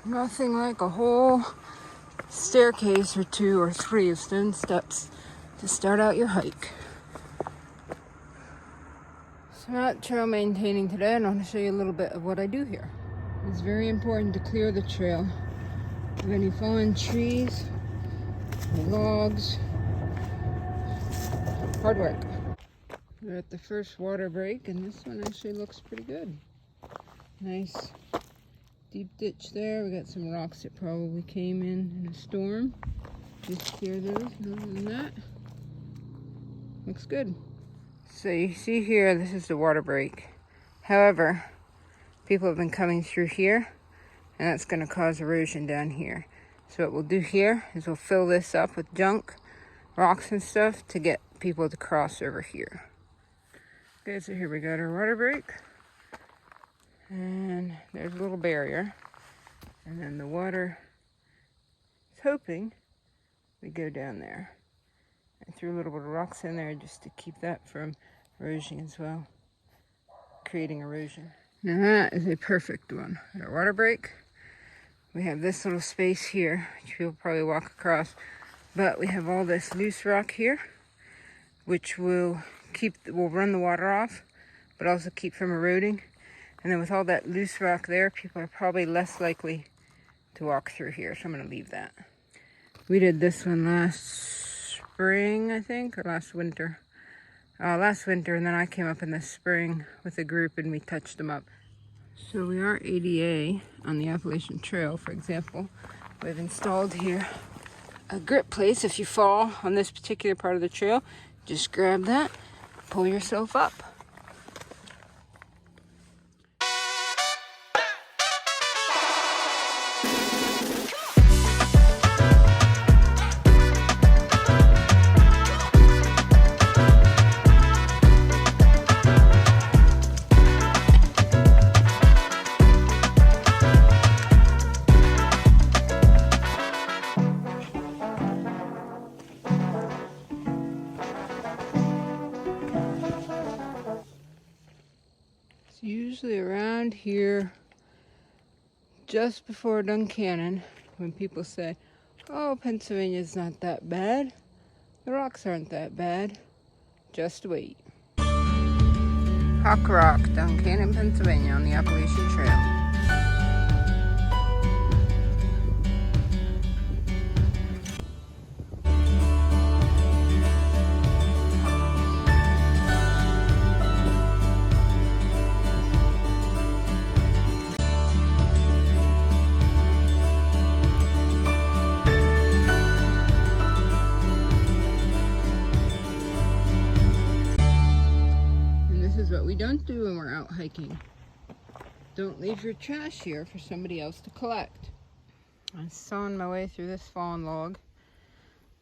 Nothing like a whole staircase or 2 or 3 of stone steps to start out your hike. So I'm not trail maintaining today, and I want to show you a little bit of what I do here. It's very important to clear the trail of any fallen trees, logs. Hard work. We're at the first water break, and this one actually looks pretty good. Nice deep ditch there. We got some rocks that probably came in a storm. Just clear those, and other than that, looks good. So you see here, this is the water break. However, people have been coming through here, and that's going to cause erosion down here. So what we'll do here is we'll fill this up with junk, rocks and stuff to get people to cross over here. Okay, so here we got our water break. And there's a little barrier. And then the water is hoping we go down there. I threw a little bit of rocks in there just to keep that from erosion as well, creating erosion. Now that is a perfect one. At our water break, we have this little space here, which we'll probably walk across, but we have all this loose rock here, which will run the water off, but also keep from eroding. And then with all that loose rock there, people are probably less likely to walk through here, so I'm going to leave that. We did this one last spring, I think, or last winter. Last winter, and then I came up in the spring with a group and we touched them up. So we are ADA on the Appalachian Trail, for example. We've installed here a grip place. If you fall on this particular part of the trail, just grab that, pull yourself up. Usually around here, just before Duncannon, when people say, oh, Pennsylvania's not that bad, the rocks aren't that bad, just wait. Hawk Rock, Duncannon, Pennsylvania on the Appalachian Trail. What we don't do when we're out hiking. Don't leave your trash here for somebody else to collect. I'm sawing my way through this fallen log.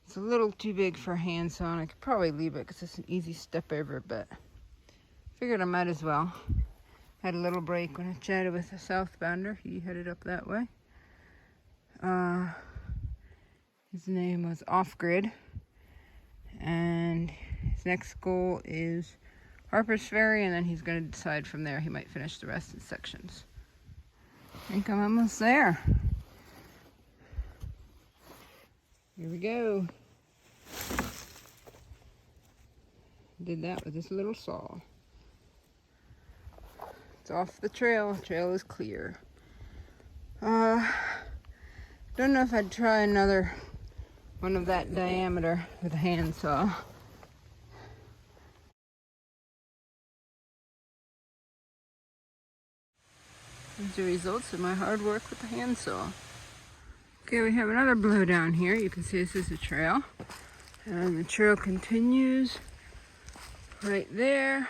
It's a little too big for a handsaw, and I could probably leave it because it's an easy step over, but figured I might as well. Had a little break when I chatted with a southbounder. He headed up that way. His name was Off Grid, and his next goal is Harper's Ferry, and then he's going to decide from there. He might finish the rest in sections. I think I'm almost there. Here we go. Did that with this little saw. It's off the trail. The trail is clear. Don't know if I'd try another one of that diameter with a handsaw. These are the results of my hard work with the handsaw. Okay, we have another blowdown here. You can see this is the trail. And the trail continues right there.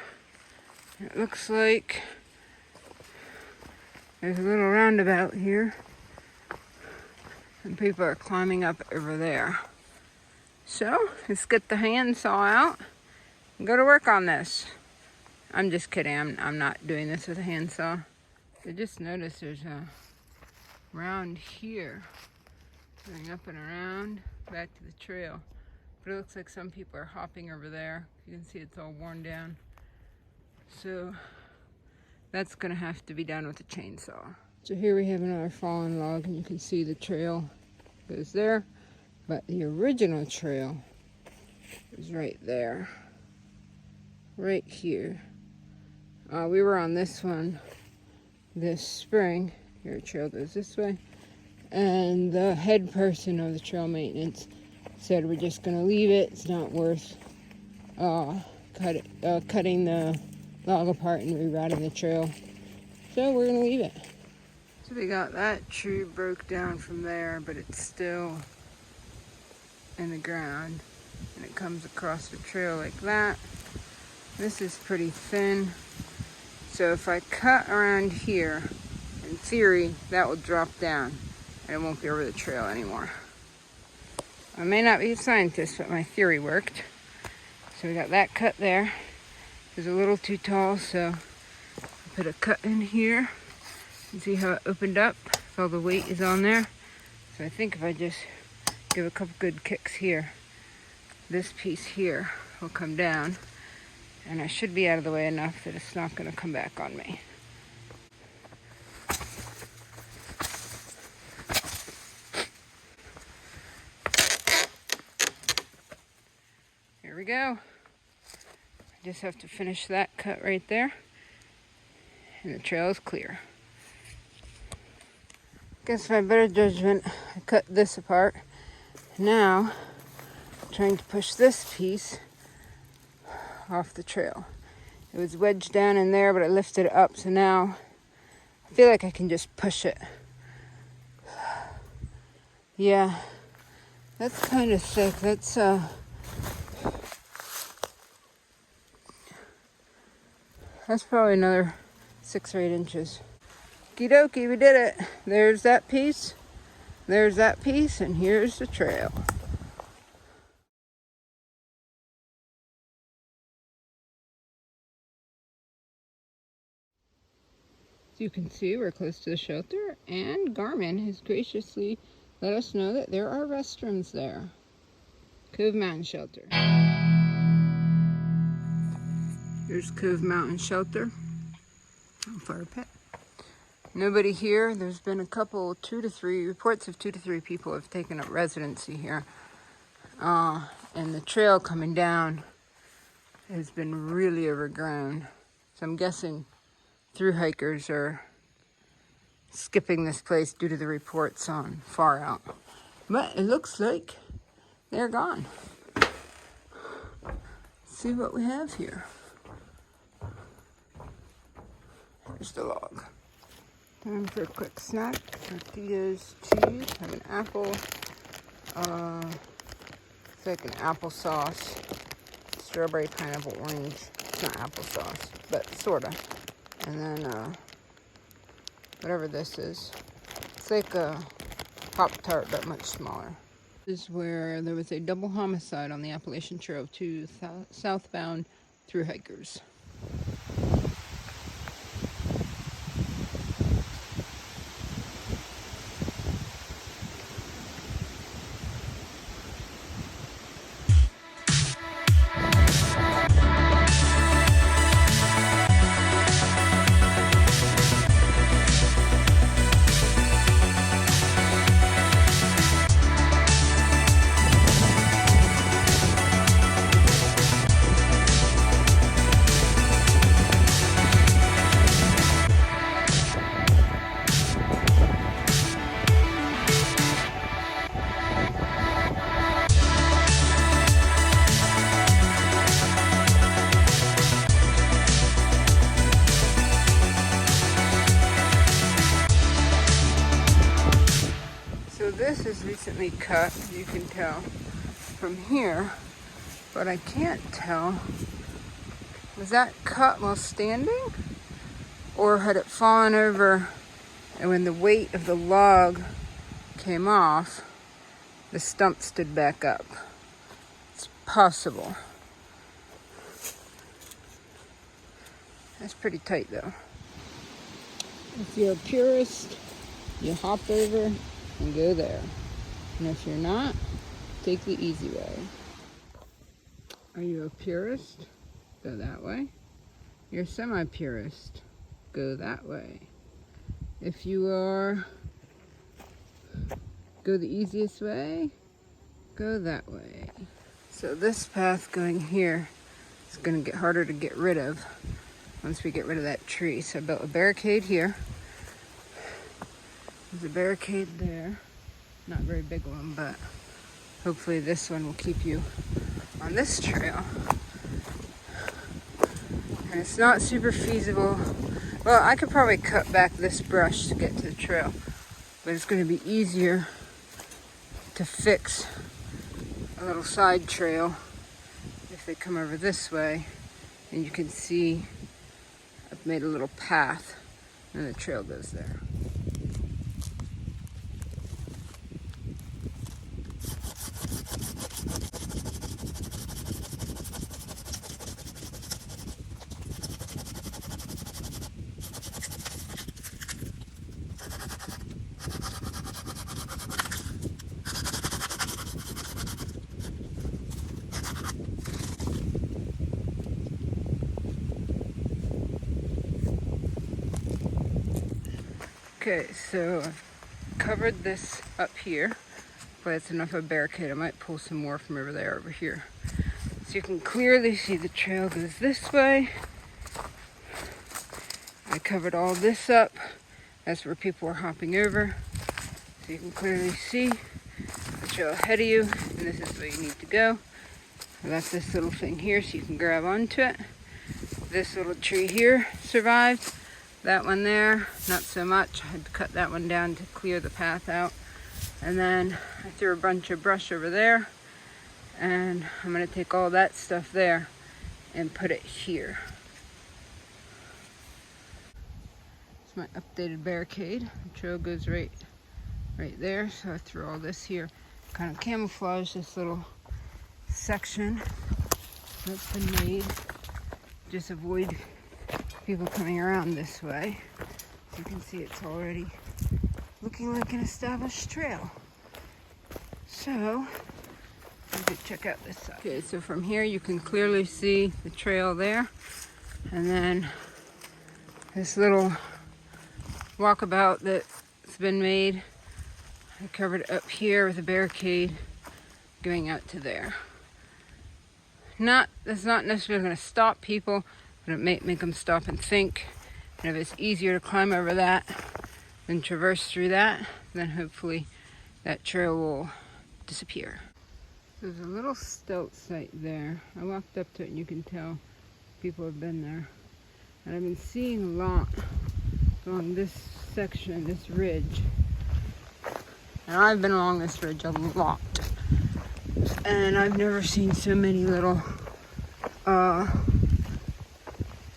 It looks like there's a little roundabout here. And people are climbing up over there. So, let's get the handsaw out and go to work on this. I'm just kidding. I'm not doing this with a handsaw. I just noticed there's a round here going up and around back to the trail, but it looks like some people are hopping over there. You can see it's all worn down, so that's gonna have to be done with a chainsaw. So here we have another fallen log, and you can see the trail goes there, but the original trail is right there, right here. We were on this one this spring. Here, trail goes this way, and the head person of the trail maintenance said we're just going to leave it. It's not worth cutting the log apart and rerouting the trail, so we're going to leave it. So we got that tree broke down from there, but it's still in the ground, and it comes across the trail like that. This is pretty thin, so if I cut around here, in theory that will drop down and it won't be over the trail anymore. I may not be a scientist, but my theory worked. So we got that cut there. It was a little too tall, so I put a cut in here. You see how it opened up? So all the weight is on there. So I think if I just give a couple good kicks here, this piece here will come down, and I should be out of the way enough that it's not going to come back on me. Here we go. I just have to finish that cut right there, and the trail is clear. Against my better judgment, I cut this apart. Now, I'm trying to push this piece off the trail. It was wedged down in there, but I lifted it up, so now I feel like I can just push it. Yeah, that's kind of thick. That's probably another 6 or 8 inches. Okie dokie, we did it. There's that piece, and here's the trail. As you can see, we're close to the shelter, and Garmin has graciously let us know that there are restrooms there. Cove Mountain Shelter. Here's Cove Mountain Shelter. Fire pit. Nobody here. There's been a couple, 2 to 3 reports of 2 to 3 people have taken up residency here. And the trail coming down has been really overgrown. So I'm guessing through hikers are skipping this place due to the reports on far out. But it looks like they're gone. Let's see what we have here. Here's the log. Time for a quick snack. Tortillas, cheese, have an apple. It's like an applesauce. Strawberry, pineapple, orange. It's not applesauce, but sorta. And then whatever this is. It's like a Pop-Tart, but much smaller. This is where there was a double homicide on the Appalachian Trail of 2 southbound through hikers. This is recently cut, you can tell from here, but I can't tell, was that cut while standing, or had it fallen over and when the weight of the log came off, the stump stood back up? It's possible. That's pretty tight though. If you're a purist, you hop over and go there. And if you're not, take the easy way. Are you a purist? Go that way. You're a semi-purist. Go that way. If you are, go the easiest way, go that way. So this path going here is going to get harder to get rid of once we get rid of that tree. So I built a barricade here. There's a barricade there. Not a very big one, but hopefully this one will keep you on this trail. And it's not super feasible. Well, I could probably cut back this brush to get to the trail, but it's going to be easier to fix a little side trail if they come over this way. And you can see I've made a little path and the trail goes there. Okay, so I've covered this up here, but it's enough of a barricade. I might pull some more from over there over here. So you can clearly see the trail goes this way. I covered all this up. That's where people were hopping over. So you can clearly see the trail ahead of you, and this is where you need to go. I left this little thing here so you can grab onto it. This little tree here survived. That one there, not so much. I had to cut that one down to clear the path out. And then I threw a bunch of brush over there. And I'm gonna take all that stuff there and put it here. It's my updated barricade. The trail goes right there. So I threw all this here. Kind of camouflage this little section that's been made. Just avoid people coming around this way. As you can see, it's already looking like an established trail. So, you can check out this side. Okay, so from here you can clearly see the trail there. And then this little walkabout that's been made. I covered it up here with a barricade going out to there. That's not necessarily going to stop people, but it may make them stop and think. And if it's easier to climb over that than traverse through that, then hopefully that trail will disappear. There's a little stealth site there. I walked up to it and you can tell people have been there. And I've been seeing a lot along this section, this ridge. And I've been along this ridge a lot. And I've never seen so many little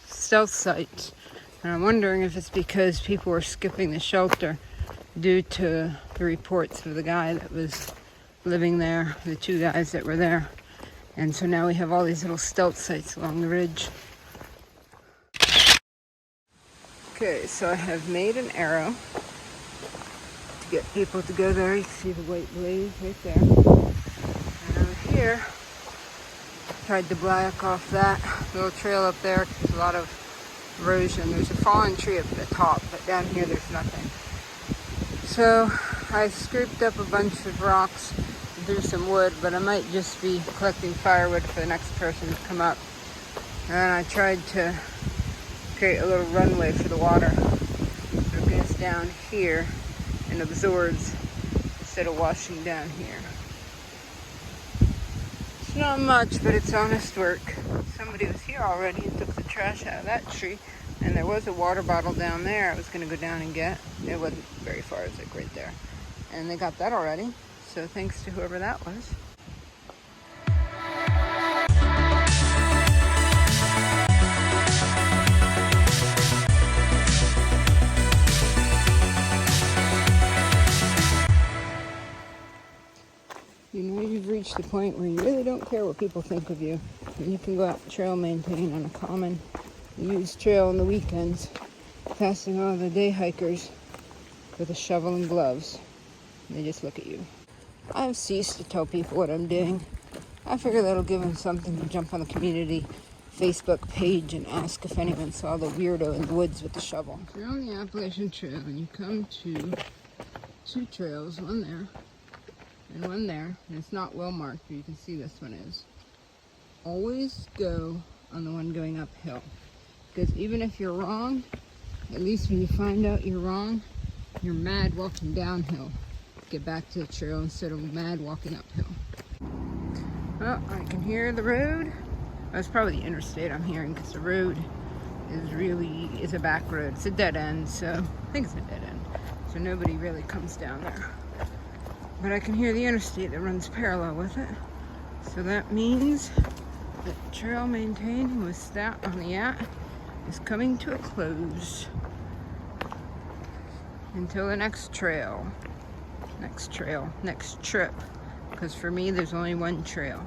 stealth sites. And I'm wondering if it's because people were skipping the shelter due to the reports of the guy that was living there, the two guys that were there. And so now we have all these little stealth sites along the ridge. Okay, so I have made an arrow to get people to go there. You can see the white blaze right there. And over here, tried to black off that little trail up there. There's a lot of erosion. There's a fallen tree up at the top, but down here there's nothing. So I scooped up a bunch of rocks and threw some wood, but I might just be collecting firewood for the next person to come up. And then I tried to create a little runway for the water. So it goes down here and absorbs instead of washing down here. It's not much, but it's honest work. Somebody was here already and took the trash out of that tree, and there was a water bottle down there I was going to go down and get. It wasn't very far, it was like right there. And they got that already, so thanks to whoever that was. You know you've reached the point where you really don't care what people think of you. And you can go out trail maintaining on a common used trail on the weekends, passing all the day hikers with a shovel and gloves. And they just look at you. I've ceased to tell people what I'm doing. I figure that'll give them something to jump on the community Facebook page and ask if anyone saw the weirdo in the woods with the shovel. If you're on the Appalachian Trail and you come to two trails, one there and one there, and it's not well marked, but you can see this one is. Always go on the one going uphill, because even if you're wrong, at least when you find out you're wrong, you're mad walking downhill to get back to the trail instead of mad walking uphill. Well, I can hear the road. That's probably the interstate I'm hearing, because the road is a back road. It's a dead end, so I think it's a dead end. So nobody really comes down there. But I can hear the interstate that runs parallel with it. So that means that the trail maintaining with stat on the at is coming to a close. Until the next trail. Next trip. Because for me, there's only one trail.